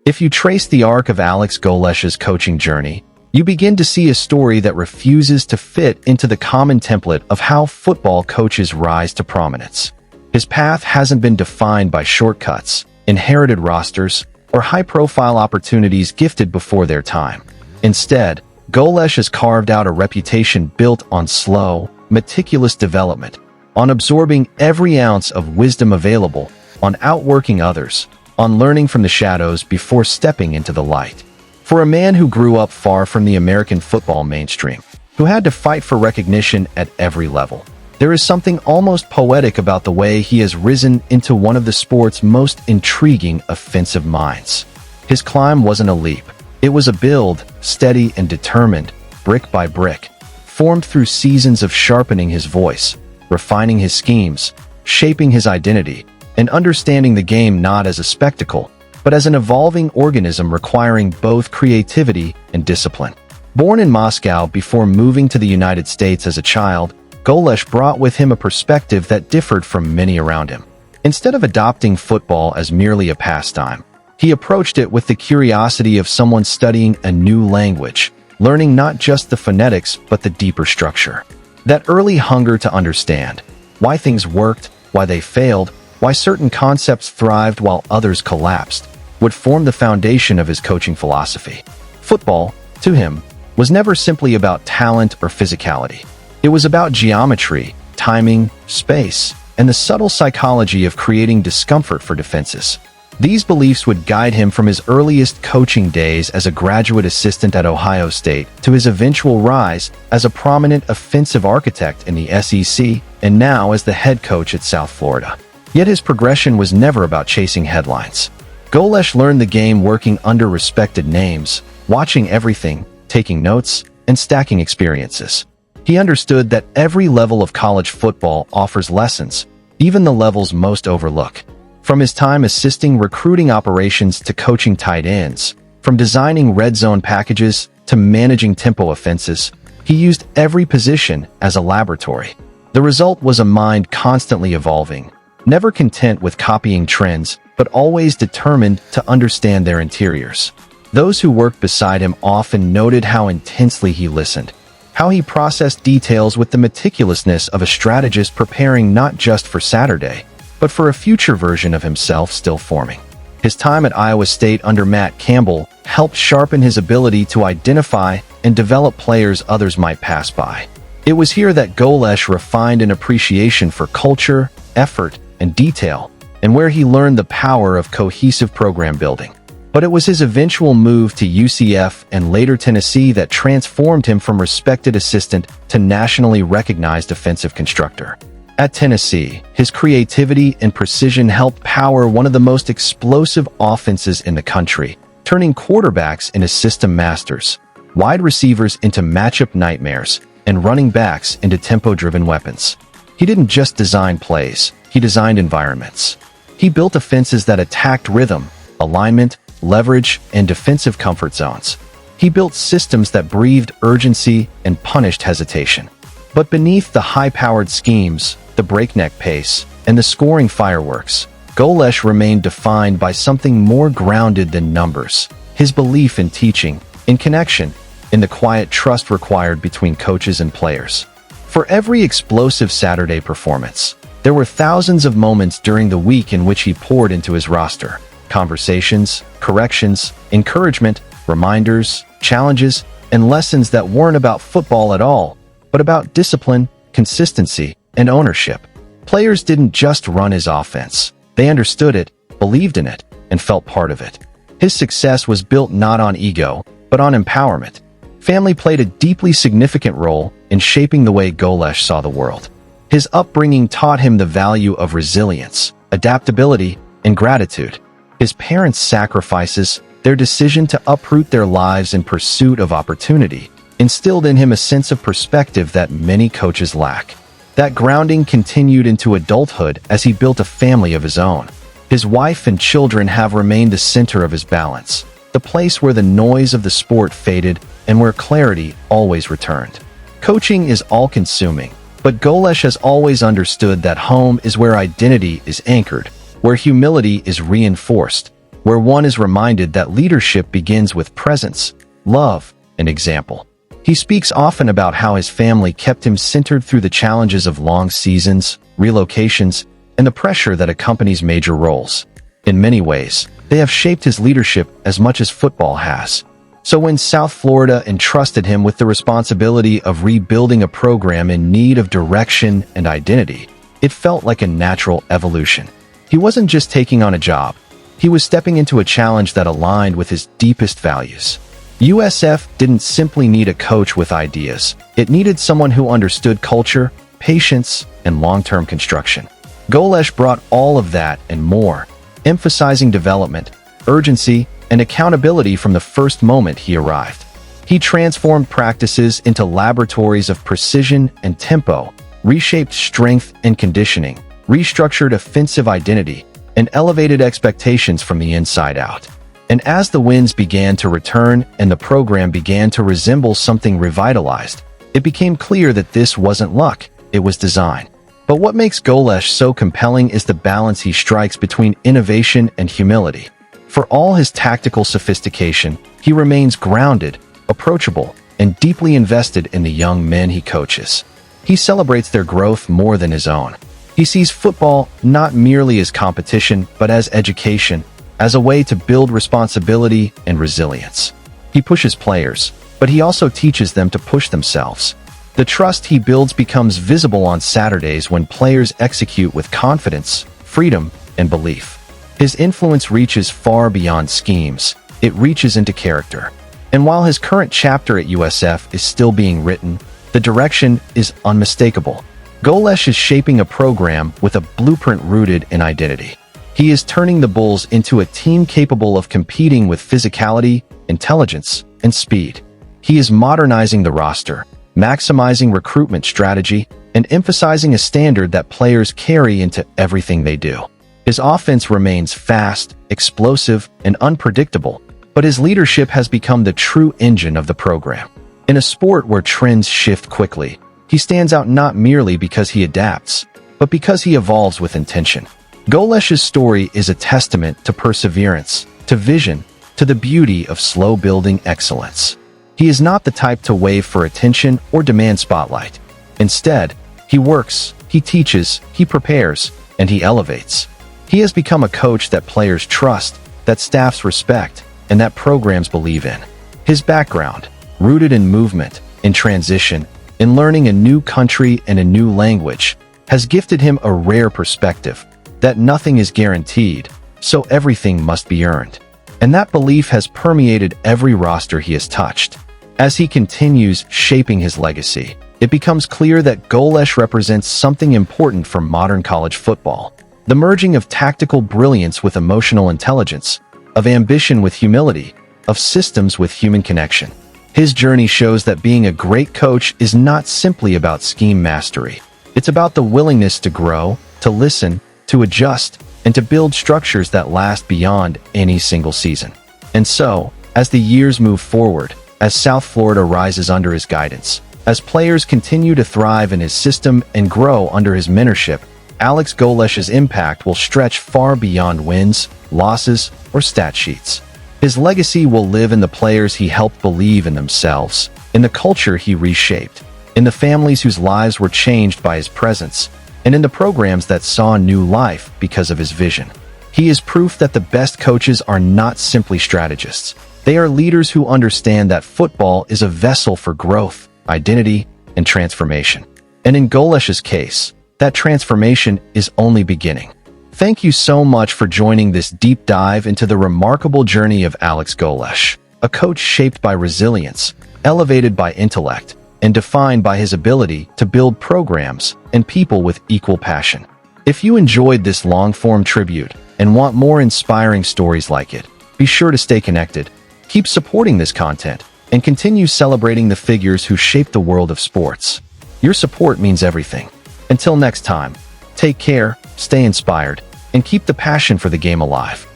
If you trace the arc of Alex Golesh's coaching journey, you begin to see a story that refuses to fit into the common template of how football coaches rise to prominence. His path hasn't been defined by shortcuts, inherited rosters, or high-profile opportunities gifted before their time. Instead, Golesh has carved out a reputation built on slow, meticulous development, on absorbing every ounce of wisdom available, on outworking others, on learning from the shadows before stepping into the light. For a man who grew up far from the American football mainstream, who had to fight for recognition at every level, there is something almost poetic about the way he has risen into one of the sport's most intriguing offensive minds. His climb wasn't a leap. It was a build, steady and determined, brick by brick, formed through seasons of sharpening his voice, refining his schemes, shaping his identity, and understanding the game not as a spectacle, but as an evolving organism requiring both creativity and discipline. Born in Moscow before moving to the United States as a child, Golesh brought with him a perspective that differed from many around him. Instead of adopting football as merely a pastime, he approached it with the curiosity of someone studying a new language, learning not just the phonetics but the deeper structure. That early hunger to understand why things worked, why they failed, why certain concepts thrived while others collapsed, would form the foundation of his coaching philosophy. Football, to him, was never simply about talent or physicality. It was about geometry, timing, space, and the subtle psychology of creating discomfort for defenses. These beliefs would guide him from his earliest coaching days as a graduate assistant at Ohio State to his eventual rise as a prominent offensive architect in the SEC and now as the head coach at South Florida. Yet his progression was never about chasing headlines. Golesh learned the game working under respected names, watching everything, taking notes, and stacking experiences. He understood that every level of college football offers lessons, even the levels most overlook. From his time assisting recruiting operations to coaching tight ends, from designing red zone packages to managing tempo offenses, he used every position as a laboratory. The result was a mind constantly evolving, never content with copying trends, but always determined to understand their interiors. Those who worked beside him often noted how intensely he listened, how he processed details with the meticulousness of a strategist preparing not just for Saturday, but for a future version of himself still forming. His time at Iowa State under Matt Campbell helped sharpen his ability to identify and develop players others might pass by. It was here that Golesh refined an appreciation for culture, effort, and detail, and where he learned the power of cohesive program building. But it was his eventual move to UCF and later Tennessee that transformed him from respected assistant to nationally recognized offensive constructor. At Tennessee, his creativity and precision helped power one of the most explosive offenses in the country, turning quarterbacks into system masters, wide receivers into matchup nightmares, and running backs into tempo-driven weapons. He didn't just design plays, he designed environments. He built offenses that attacked rhythm, alignment, leverage, and defensive comfort zones. He built systems that breathed urgency and punished hesitation. But beneath the high-powered schemes, the breakneck pace, and the scoring fireworks, Golesh remained defined by something more grounded than numbers: his belief in teaching, in connection, in the quiet trust required between coaches and players. For every explosive Saturday performance, there were thousands of moments during the week in which he poured into his roster: conversations, corrections, encouragement, reminders, challenges, and lessons that weren't about football at all, but about discipline, consistency, and ownership. Players didn't just run his offense. They understood it, believed in it, and felt part of it. His success was built not on ego, but on empowerment. Family played a deeply significant role in shaping the way Golesh saw the world. His upbringing taught him the value of resilience, adaptability, and gratitude. His parents' sacrifices, their decision to uproot their lives in pursuit of opportunity, instilled in him a sense of perspective that many coaches lack. That grounding continued into adulthood as he built a family of his own. His wife and children have remained the center of his balance, the place where the noise of the sport faded and where clarity always returned. Coaching is all-consuming, but Golesh has always understood that home is where identity is anchored, where humility is reinforced, where one is reminded that leadership begins with presence, love, and example. He speaks often about how his family kept him centered through the challenges of long seasons, relocations, and the pressure that accompanies major roles. In many ways, they have shaped his leadership as much as football has. So when South Florida entrusted him with the responsibility of rebuilding a program in need of direction and identity, it felt like a natural evolution. He wasn't just taking on a job. He was stepping into a challenge that aligned with his deepest values. USF didn't simply need a coach with ideas. It needed someone who understood culture, patience, and long-term construction. Golesh brought all of that and more, emphasizing development, urgency, and accountability from the first moment he arrived. He transformed practices into laboratories of precision and tempo, reshaped strength and conditioning, restructured offensive identity, and elevated expectations from the inside out. And as the wins began to return and the program began to resemble something revitalized, it became clear that this wasn't luck, it was design. But what makes Golesh so compelling is the balance he strikes between innovation and humility. For all his tactical sophistication, he remains grounded, approachable, and deeply invested in the young men he coaches. He celebrates their growth more than his own. He sees football not merely as competition, but as education, as a way to build responsibility and resilience. He pushes players, but he also teaches them to push themselves. The trust he builds becomes visible on Saturdays when players execute with confidence, freedom, and belief. His influence reaches far beyond schemes. It reaches into character. And while his current chapter at USF is still being written, the direction is unmistakable. Golesh is shaping a program with a blueprint rooted in identity. He is turning the Bulls into a team capable of competing with physicality, intelligence, and speed. He is modernizing the roster, maximizing recruitment strategy, and emphasizing a standard that players carry into everything they do. His offense remains fast, explosive, and unpredictable, but his leadership has become the true engine of the program. In a sport where trends shift quickly, he stands out not merely because he adapts, but because he evolves with intention. Golesh's story is a testament to perseverance, to vision, to the beauty of slow-building excellence. He is not the type to wave for attention or demand spotlight. Instead, he works, he teaches, he prepares, and he elevates. He has become a coach that players trust, that staffs respect, and that programs believe in. His background, rooted in movement, in transition, in learning a new country and a new language, has gifted him a rare perspective that nothing is guaranteed, so everything must be earned. And that belief has permeated every roster he has touched. As he continues shaping his legacy, it becomes clear that Golesh represents something important for modern college football: the merging of tactical brilliance with emotional intelligence, of ambition with humility, of systems with human connection. His journey shows that being a great coach is not simply about scheme mastery. It's about the willingness to grow, to listen, to adjust, and to build structures that last beyond any single season. And so, as the years move forward, as South Florida rises under his guidance, as players continue to thrive in his system and grow under his mentorship, Alex Golesh's impact will stretch far beyond wins, losses, or stat sheets. His legacy will live in the players he helped believe in themselves, in the culture he reshaped, in the families whose lives were changed by his presence, and in the programs that saw new life because of his vision. He is proof that the best coaches are not simply strategists. They are leaders who understand that football is a vessel for growth, identity, and transformation. And in Golesh's case, that transformation is only beginning. Thank you so much for joining this deep dive into the remarkable journey of Alex Golesh, a coach shaped by resilience, elevated by intellect, and defined by his ability to build programs and people with equal passion. If you enjoyed this long-form tribute and want more inspiring stories like it, be sure to stay connected, keep supporting this content, and continue celebrating the figures who shape the world of sports. Your support means everything. Until next time, take care, stay inspired, and keep the passion for the game alive.